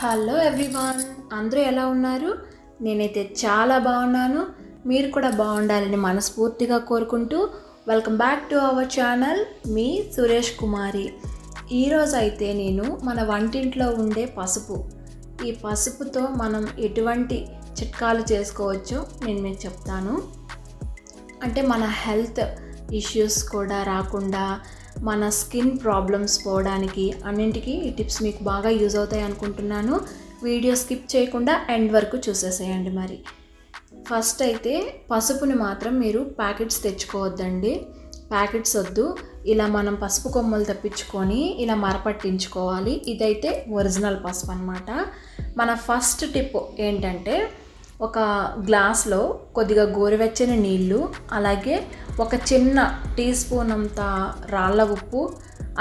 Hello everyone, అందరూ ఎలా ఉన్నారు? నేనైతే చాలా బాగున్నాను. మీరు కూడా బాగుండాలని మనస్ఫూర్తిగా కోరుకుంటూ welcome back to our channel, మీ సురేష్ కుమారి. ఈరోజు అయితే నేను మన వంటింట్లో ఉండే పసుపు, ఈ పసుపుతో మనం ఎటువంటి చిట్కాలు చేసుకోవచ్చో నేను మీకు చెప్తాను. అంటే మన హెల్త్ ఇష్యూస్ కూడా రాకుండా, మన స్కిన్ ప్రాబ్లమ్స్ పోవడానికి అన్నింటికి ఈ టిప్స్ మీకు బాగా యూజ్ అవుతాయి అనుకుంటున్నాను. వీడియో స్కిప్ చేయకుండా ఎండ్ వరకు చూసేసేయండి. మరి ఫస్ట్ అయితే పసుపుని మాత్రం మీరు ప్యాకెట్స్ తెచ్చుకోవద్దండి. ప్యాకెట్స్ వద్దు. ఇలా మనం పసుపు కొమ్మలు తెప్పించుకొని ఇలా మరపట్టించుకోవాలి. ఇదైతే ఒరిజినల్ పసుపు అన్నమాట. మన ఫస్ట్ టిప్ ఏంటంటే, ఒక గ్లాస్లో కొద్దిగా గోరువెచ్చని నీళ్ళు, అలాగే ఒక చిన్న టీ స్పూన్ అంత రాళ్ళ ఉప్పు,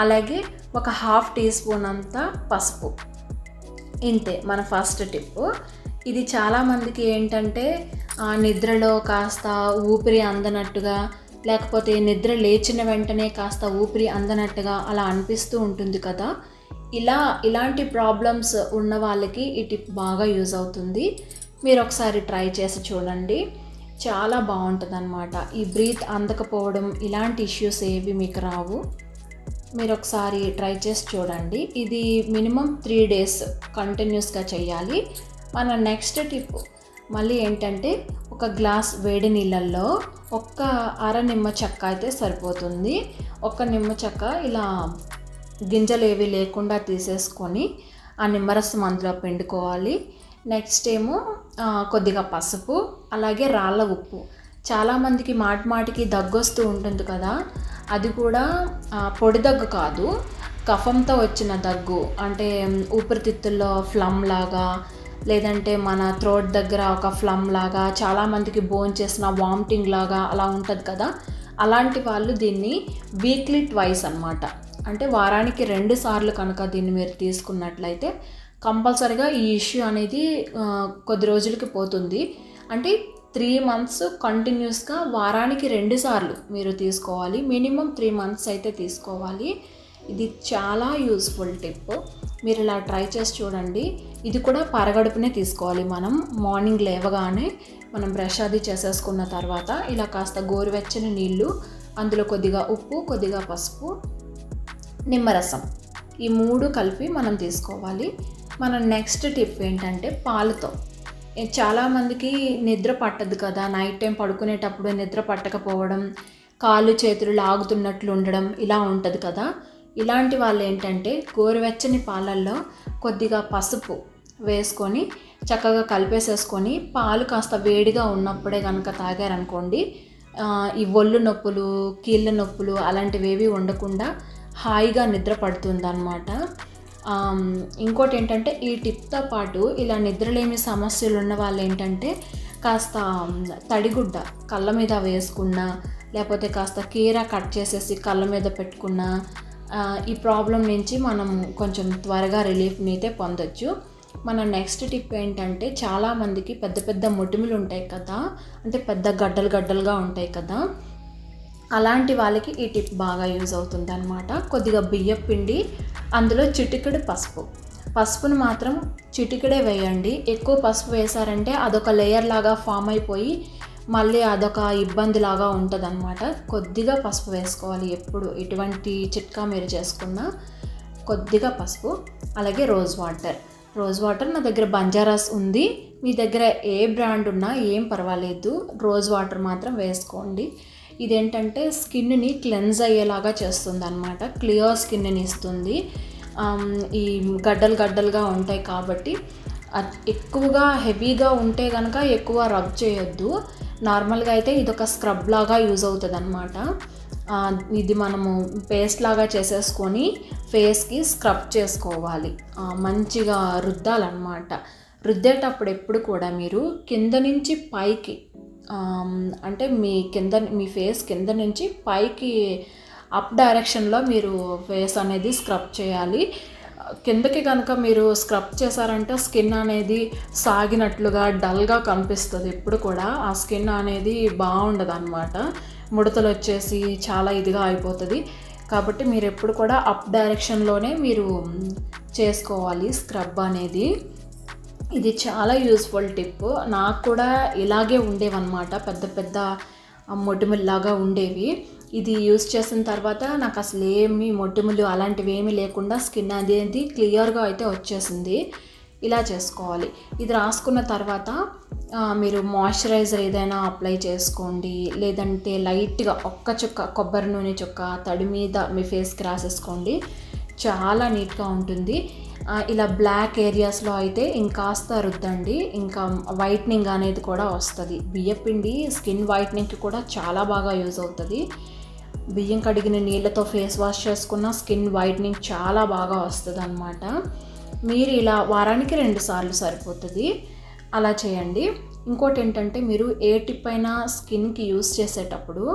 అలాగే ఒక హాఫ్ టీ స్పూన్ అంత పసుపు. ఇంతే మన ఫస్ట్ టిప్. ఇది చాలామందికి ఏంటంటే నిద్రలో కాస్త ఊపిరి అందనట్టుగా, లేకపోతే నిద్ర లేచిన వెంటనే కాస్త ఊపిరి అందనట్టుగా అలా అనిపిస్తూ ఉంటుంది కదా. ఇలాంటి ప్రాబ్లమ్స్ ఉన్న వాళ్ళకి ఈ టిప్ బాగా యూజ్ అవుతుంది. మీరు ఒకసారి ట్రై చేసి చూడండి, చాలా బాగుంటుంది అన్నమాట. ఈ బ్రీత్ అందకపోవడం ఇలాంటి ఇష్యూస్ ఏవి మీకు రావు. మీరు ఒకసారి ట్రై చేసి చూడండి. ఇది మినిమం 3 days కంటిన్యూస్గా చేయాలి. మన నెక్స్ట్ టిప్ మళ్ళీ ఏంటంటే, ఒక గ్లాస్ వేడి నీళ్ళల్లో ఒక్క అర నిమ్మ చెక్క అయితే సరిపోతుంది. ఒక్క నిమ్మ చెక్క ఇలా గింజలు ఏవి లేకుండా తీసేసుకొని ఆ నిమ్మరసం అందులో పిండుకోవాలి. నెక్స్ట్ ఏమో కొద్దిగా పసుపు, అలాగే రాళ్ళ ఉప్పు. చాలామందికి మాటికి దగ్గు వస్తూ ఉంటుంది కదా. అది కూడా పొడి దగ్గు కాదు, కఫంతో వచ్చిన దగ్గు. అంటే ఊపిరితిత్తుల్లో ఫ్లమ్ లాగా, లేదంటే మన థ్రోట్ దగ్గర ఒక ఫ్లమ్ లాగా, చాలామందికి బోన్ చేసిన వామిటింగ్ లాగా అలా ఉంటుంది కదా. అలాంటి వాళ్ళు దీన్ని వీక్లీ ట్వైస్ అన్నమాట. అంటే వారానికి 2 సార్లు కనుక దీన్ని మీరు తీసుకున్నట్లయితే కంపల్సరీగా ఈ ఇష్యూ అనేది కొద్ది రోజులకి పోతుంది. అంటే 3 months కంటిన్యూస్గా వారానికి 2 సార్లు మీరు తీసుకోవాలి. మినిమం 3 months అయితే తీసుకోవాలి. ఇది చాలా యూస్ఫుల్ టిప్. మీరు ఇలా ట్రై చేసి చూడండి. ఇది కూడా పరగడుపునే తీసుకోవాలి. మనం మార్నింగ్ లేవగానే మనం బ్రష్ అది చేసేసుకున్న తర్వాత ఇలా కాస్త గోరువెచ్చని నీళ్ళు, అందులో కొద్దిగా ఉప్పు, కొద్దిగా పసుపు, నిమ్మరసం, ఈ 3 కలిపి మనం తీసుకోవాలి. మన నెక్స్ట్ టిప్ ఏంటంటే, పాలతో. చాలామందికి నిద్ర పట్టదు కదా, నైట్ టైం పడుకునేటప్పుడు నిద్ర పట్టకపోవడం, కాళ్ళు చేతులు లాగుతున్నట్లు ఉండడం ఇలా ఉంటుంది కదా. ఇలాంటి వాళ్ళు ఏంటంటే, గోరువెచ్చని పాలల్లో కొద్దిగా పసుపు వేసుకొని చక్కగా కలిపేసేసుకొని, పాలు కాస్త వేడిగా ఉన్నప్పుడే కనుక తాగారనుకోండి, ఈ ఒళ్ళు నొప్పులు, కీళ్ళ నొప్పులు అలాంటివేవి ఉండకుండా హాయిగా నిద్ర పడుతుందన్నమాట. ఇంకోటి ఏంటంటే, ఈ టిప్తో పాటు ఇలా నిద్రలేమి సమస్యలు ఉన్న వాళ్ళు ఏంటంటే, కాస్త తడిగుడ్డ కళ్ళ మీద వేసుకున్నా, లేకపోతే కాస్త కీరా కట్ చేసేసి కళ్ళ మీద పెట్టుకున్నా ఈ ప్రాబ్లం నుంచి మనం కొంచెం త్వరగా రిలీఫ్ని అయితే పొందొచ్చు. మన నెక్స్ట్ టిప్ ఏంటంటే, చాలామందికి పెద్ద పెద్ద మొటిమలు ఉంటాయి కదా, అంటే పెద్ద గడ్డలుగా ఉంటాయి కదా. అలాంటి వాళ్ళకి ఈ టిప్ బాగా యూజ్ అవుతుంది అన్నమాట. కొద్దిగా బియ్యం పిండి, అందులో చిటికెడు పసుపును మాత్రం చిటికెడే వేయండి. ఎక్కువ పసుపు వేసారంటే అదొక లేయర్ లాగా ఫామ్ అయిపోయి మళ్ళీ అదొక ఇబ్బంది లాగా ఉంటుంది అన్నమాట. కొద్దిగా పసుపు వేసుకోవాలి ఎప్పుడు ఎటువంటి చిట్కా మీరు చేసుకున్నా. కొద్దిగా పసుపు, అలాగే రోజ్ వాటర్. నా దగ్గర బంజారాస్ ఉంది. మీ దగ్గర ఏ బ్రాండ్ ఉన్నా ఏం పర్వాలేదు, రోజ్ వాటర్ మాత్రం వేసుకోండి. ఇదేంటంటే స్కిన్ని క్లెన్స్ అయ్యేలాగా చేస్తుంది అన్నమాట. క్లియర్ స్కిన్ని ఇస్తుంది. ఈ గడ్డలుగా ఉంటాయి కాబట్టి ఎక్కువగా హెవీగా ఉంటే కనుక ఎక్కువ రబ్ చేయొద్దు. నార్మల్గా అయితే ఇదొక స్క్రబ్ లాగా యూజ్ అవుతుంది అన్నమాట. ఇది మనము పేస్ట్ లాగా చేసేసుకొని ఫేస్కి స్క్రబ్ చేసుకోవాలి. మంచిగా రుద్దాలన్నమాట. రుద్దేటప్పుడు ఎప్పుడు కూడా మీరు కింద నుంచి పైకి, అంటే మీ ఫేస్ కింద నుంచి పైకి అప్ డైరెక్షన్లో మీరు ఫేస్ అనేది స్క్రబ్ చేయాలి. కిందకి కనుక మీరు స్క్రబ్ చేశారంటే స్కిన్ అనేది సాగినట్లుగా డల్గా కనిపిస్తుంది. ఎప్పుడు కూడా ఆ స్కిన్ అనేది బాగుండదు అన్నమాట. ముడతలు వచ్చేసి చాలా ఇదిగా అయిపోతుంది. కాబట్టి మీరు ఎప్పుడు కూడా అప్ డైరెక్షన్లోనే మీరు చేసుకోవాలి స్క్రబ్ అనేది. ఇది చాలా యూస్ఫుల్ టిప్. నాకు కూడా ఇలాగే ఉండేవన్నమాట, పెద్ద పెద్ద మొటిమల్లాగా ఉండేవి. ఇది యూస్ చేసిన తర్వాత నాకు అసలు ఏమి మొటిమలు అలాంటివి ఏమీ లేకుండా స్కిన్ అనేది క్లియర్గా అయితే వచ్చేసింది. ఇలా చేసుకోవాలి. ఇది రాసుకున్న తర్వాత మీరు మాయిశ్చరైజర్ ఏదైనా అప్లై చేసుకోండి, లేదంటే లైట్గా ఒక్క చుక్క కొబ్బరి నూనె చుక్క తడి మీద మీ ఫేస్కి రాసేసుకోండి. చాలా నీట్గా ఉంటుంది. ఇలా బ్లాక్ ఏరియాస్లో అయితే ఇంకాస్త రుద్దండి, ఇంకా వైట్నింగ్ అనేది కూడా వస్తుంది. బియ్యపిండి స్కిన్ వైట్నింగ్కి కూడా చాలా బాగా యూజ్ అవుతుంది. బియ్యం కడిగిన నీళ్ళతో ఫేస్ వాష్ చేసుకున్న స్కిన్ వైట్నింగ్ చాలా బాగా వస్తుంది అన్నమాట. మీరు ఇలా వారానికి 2 సార్లు సరిపోతుంది, అలా చేయండి. ఇంకోటి ఏంటంటే, మీరు ఏ టిప్ అయినా స్కిన్కి యూస్ చేసేటప్పుడు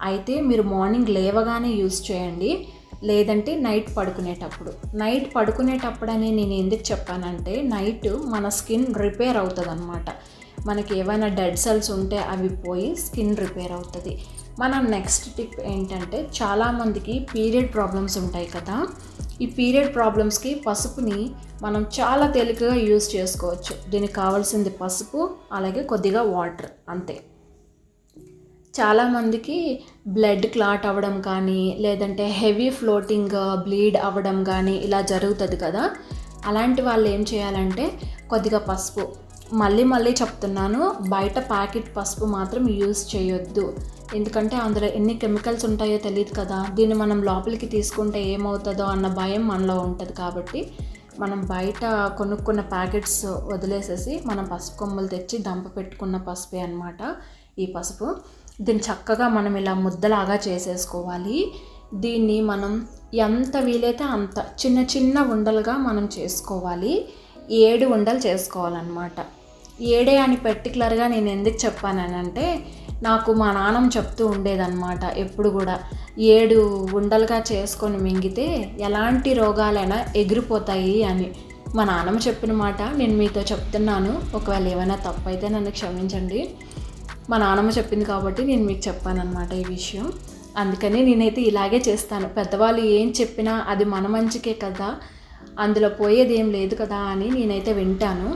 అయితే మీరు మార్నింగ్ లేవగానే యూస్ చేయండి, లేదంటే నైట్ పడుకునేటప్పుడు అని నేను ఎందుకు చెప్పానంటే, నైట్ మన స్కిన్ రిపేర్ అవుతుంది అన్నమాట. మనకి ఏమైనా డెడ్ సెల్స్ ఉంటే అవి పోయి స్కిన్ రిపేర్ అవుతుంది. మనం నెక్స్ట్ టిప్ ఏంటంటే, చాలామందికి పీరియడ్ ప్రాబ్లమ్స్ ఉంటాయి కదా. ఈ పీరియడ్ ప్రాబ్లమ్స్కి పసుపుని మనం చాలా తేలికగా యూజ్ చేసుకోవచ్చు. దీనికి కావాల్సింది పసుపు, అలాగే కొద్దిగా వాటర్, అంతే. చాలామందికి బ్లడ్ క్లాట్ అవ్వడం కానీ, లేదంటే హెవీ ఫ్లోటింగ్ బ్లీడ్ అవ్వడం కానీ ఇలా జరుగుతుంది కదా. అలాంటి వాళ్ళు ఏం చేయాలంటే, కొద్దిగా పసుపు, మళ్ళీ చెప్తున్నాను, బయట ప్యాకెట్ పసుపు మాత్రం యూజ్ చేయొద్దు. ఎందుకంటే అందులో ఎన్ని కెమికల్స్ ఉంటాయో తెలియదు కదా. దీన్ని మనం లోపలికి తీసుకుంటే ఏమవుతుందో అన్న భయం మనలో ఉంటుంది. కాబట్టి మనం బయట కొనుక్కున్న ప్యాకెట్స్ వదిలేసేసి మనం పసుపు కొమ్మలు తెచ్చి దంప పెట్టుకున్న పసుపే అన్నమాట ఈ పసుపు. దీన్ని చక్కగా మనం ఇలా ముద్దలాగా చేసేసుకోవాలి. దీన్ని మనం ఎంత వీలైతే అంత చిన్న చిన్న ఉండలుగా మనం చేసుకోవాలి. 7 ఉండలు చేసుకోవాలన్నమాట. 7 అని పర్టికులర్గా నేను ఎందుకు చెప్పానంటే, నాకు మా నాన్నమ్మ చెప్తూ ఉండేదన్నమాట ఎప్పుడు కూడా, 7 ఉండలుగా చేసుకొని మింగితే ఎలాంటి రోగాలైనా ఎగిరిపోతాయి అని. మా నాన్నమ్మ చెప్పిన మాట నేను మీతో చెప్తున్నాను. ఒకవేళ ఏమైనా తప్పు అయితే నన్ను క్షమించండి. మా నాన్నమ్మ చెప్పింది కాబట్టి నేను మీకు చెప్పానన్నమాట ఈ విషయం. అందుకని నేనైతే ఇలాగే చేస్తాను. పెద్దవాళ్ళు ఏం చెప్పినా అది మన మంచికే కదా, అందులో పోయేది ఏం లేదు కదా అని నేనైతే వింటాను.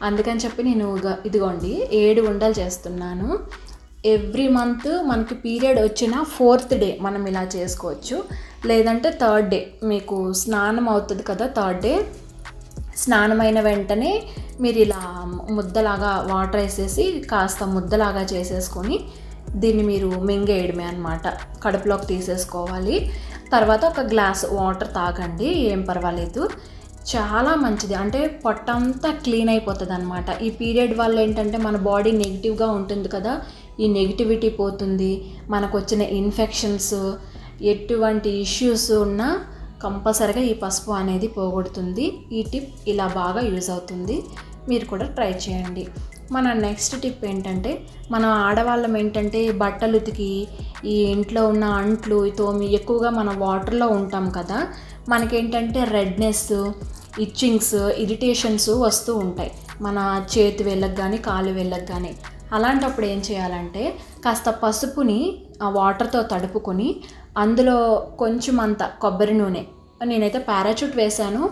అందుకని చెప్పి నేను ఇదిగోండి 7 ఉండలు చేస్తున్నాను. ఎవ్రీ మంత్ మనకి పీరియడ్ వచ్చిన 4th డే మనం ఇలా చేసుకోవచ్చు, లేదంటే 3rd డే మీకు స్నానం అవుతుంది కదా. 3rd డే స్నానమైన వెంటనే మీరు ఇలా ముద్దలాగా వాటర్ వేసేసి కాస్త ముద్దలాగా చేసేసుకొని దీన్ని మీరు మింగేయడమే అన్నమాట. కడుపులోకి తీసేసుకోవాలి. తర్వాత ఒక గ్లాస్ వాటర్ తాగండి, ఏం పర్వాలేదు, చాలా మంచిది. అంటే పొట్టంతా క్లీన్ అయిపోతుంది అన్నమాట. ఈ పీరియడ్ వల్ల ఏంటంటే మన బాడీ నెగిటివ్గా ఉంటుంది కదా, ఈ నెగిటివిటీ పోతుంది. మనకు వచ్చిన ఇన్ఫెక్షన్స్, ఎటువంటి ఇష్యూస్ ఉన్నా కంపల్సరిగా ఈ పసుపు అనేది పోగొడుతుంది. ఈ టిప్ ఇలా బాగా యూజ్ అవుతుంది, మీరు కూడా ట్రై చేయండి. మన నెక్స్ట్ టిప్ ఏంటంటే, మన ఆడవాళ్ళం ఏంటంటే బట్టలు ఉతికి ఈ ఇంట్లో ఉన్న అంట్లు తోమి ఎక్కువగా మనం వాటర్లో ఉంటాం కదా. మనకేంటంటే రెడ్నెస్, ఇచ్చింగ్స్, ఇరిటేషన్స్ వస్తూ ఉంటాయి మన చేతి వేళ్ళకి కానీ కాలు వేళ్ళకి కానీ. అలాంటప్పుడు ఏం చేయాలంటే, కాస్త పసుపుని ఆ వాటర్తో తడుపుకొని అందులో కొంచెం అంత కొబ్బరి నూనె, నేనైతే పారాచూట్ వేశాను,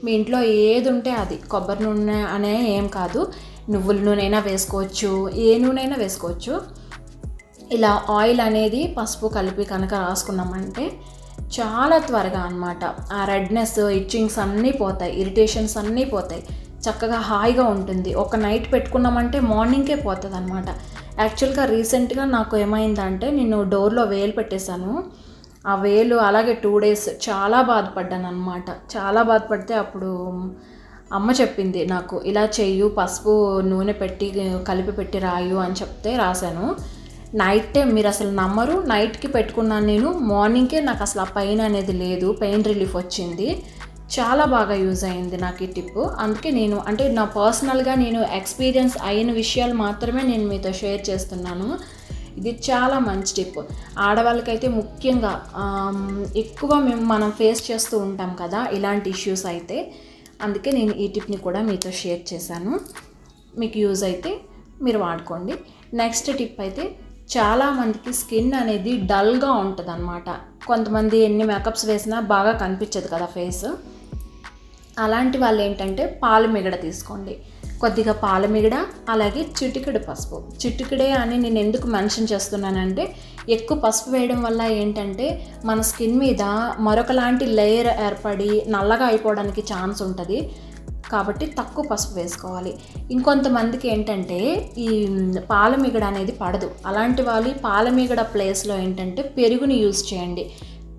మీ ఇంట్లో ఏది ఉంటే అది, కొబ్బరి నూనె అనే ఏం కాదు, నువ్వుల నూనె అయినా వేసుకోవచ్చు, ఏ నూనె అయినా వేసుకోవచ్చు. ఇలా ఆయిల్ అనేది పసుపు కలిపి కనుక రాసుకున్నామంటే చాలా త్వరగా అన్నమాట ఆ రెడ్నెస్, ఇచ్చింగ్స్ అన్నీ పోతాయి, ఇరిటేషన్స్ అన్నీ పోతాయి, చక్కగా హాయిగా ఉంటుంది. ఒక నైట్ పెట్టుకున్నామంటే మార్నింగ్కే పోతుంది అన్నమాట. యాక్చువల్గా రీసెంట్గా నాకు ఏమైందంటే, నేను డోర్లో వేలు పెట్టేశాను. ఆ వేలు అలాగే 2 days చాలా బాధపడ్డాను అన్నమాట. చాలా బాధపడితే అప్పుడు అమ్మ చెప్పింది నాకు, ఇలా చెయ్యు, పసుపు నూనె పెట్టి కలిపి పెట్టి రాయు అని చెప్తే రాశాను. నైట్ టైం మీరు అసలు నమ్మరు, నైట్కి పెట్టుకున్నాను నేను, మార్నింగ్కే నాకు అసలు ఆ పెయిన్ అనేది లేదు, పెయిన్ రిలీఫ్ వచ్చింది. చాలా బాగా యూజ్ అయింది నాకు ఈ టిప్. అందుకే నేను అంటే నా పర్సనల్గా నేను ఎక్స్పీరియన్స్ అయిన విషయాలు మాత్రమే నేను మీతో షేర్ చేస్తున్నాను. ఇది చాలా మంచి టిప్. ఆడవాళ్ళకైతే ముఖ్యంగా ఎక్కువ మనం ఫేస్ చేస్తూ ఉంటాం కదా ఇలాంటి ఇష్యూస్ అయితే. అందుకే నేను ఈ టిప్ని కూడా మీతో షేర్ చేశాను. మీకు యూజ్ అయితే మీరు వాడుకోండి. నెక్స్ట్ టిప్ అయితే, చాలామందికి స్కిన్ అనేది డల్గా ఉంటుంది అన్నమాట. కొంతమంది ఎన్ని మేకప్స్ వేసినా బాగా కనిపించదు కదా ఫేస్. అలాంటి వాళ్ళు ఏంటంటే పాలు మిగడ తీసుకోండి. కొద్దిగా పాల మిగడ, అలాగే చిటికెడు పసుపు. చిటికెడే అని నేను ఎందుకు మెన్షన్ చేస్తున్నానంటే, ఎక్కువ పసుపు వేయడం వల్ల ఏంటంటే మన స్కిన్ మీద మరొకలాంటి లేయర్ ఏర్పడి నల్లగా అయిపోవడానికి ఛాన్స్ ఉంటుంది. కాబట్టి తక్కువ పసుపు వేసుకోవాలి. ఇంకొంతమందికి ఏంటంటే ఈ పాల మిగడ అనేది పడదు. అలాంటి వాళ్ళు పాల మిగడ ప్లేస్లో ఏంటంటే పెరుగుని యూజ్ చేయండి.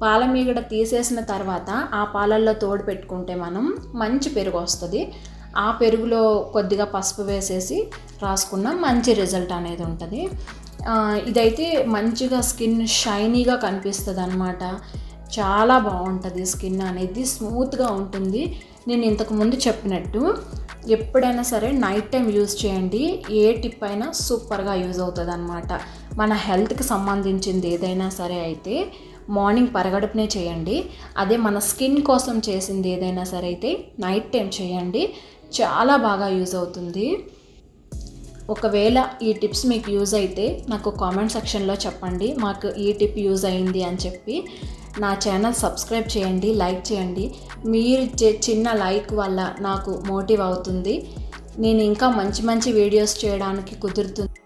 పాల మీగడ తీసేసిన తర్వాత ఆ పాలల్లో తోడు పెట్టుకుంటే మనం మంచి పెరుగు వస్తుంది. ఆ పెరుగులో కొద్దిగా పసుపు వేసేసి రాసుకున్న మంచి రిజల్ట్ అనేది ఉంటుంది. ఇదైతే మంచిగా స్కిన్ షైనీగా కనిపిస్తుంది అన్నమాట. చాలా బాగుంటుంది, స్కిన్ అనేది స్మూత్గా ఉంటుంది. నేను ఇంతకుముందు చెప్పినట్టు ఎప్పుడైనా సరే నైట్ టైం యూజ్ చేయండి. ఏ టిప్ అయినా సూపర్గా యూజ్ అవుతుంది అన్నమాట. మన హెల్త్కి సంబంధించింది ఏదైనా సరే అయితే మార్నింగ్ పరగడుపునే చేయండి. అదే మన స్కిన్ కోసం చేసింది ఏదైనా సరే అయితే నైట్ టైం చేయండి. చాలా బాగా యూజ్ అవుతుంది. ఒకవేళ ఈ టిప్స్ మీకు యూజ్ అయితే నాకు కామెంట్ సెక్షన్లో చెప్పండి, మాకు ఈ టిప్ యూజ్ అయింది అని చెప్పి. నా ఛానల్ సబ్స్క్రైబ్ చేయండి, లైక్ చేయండి. మీరు చిన్న లైక్ వల్ల నాకు మోటివ్ అవుతుంది. నేను ఇంకా మంచి మంచి వీడియోస్ చేయడానికి కుదురుతుంది.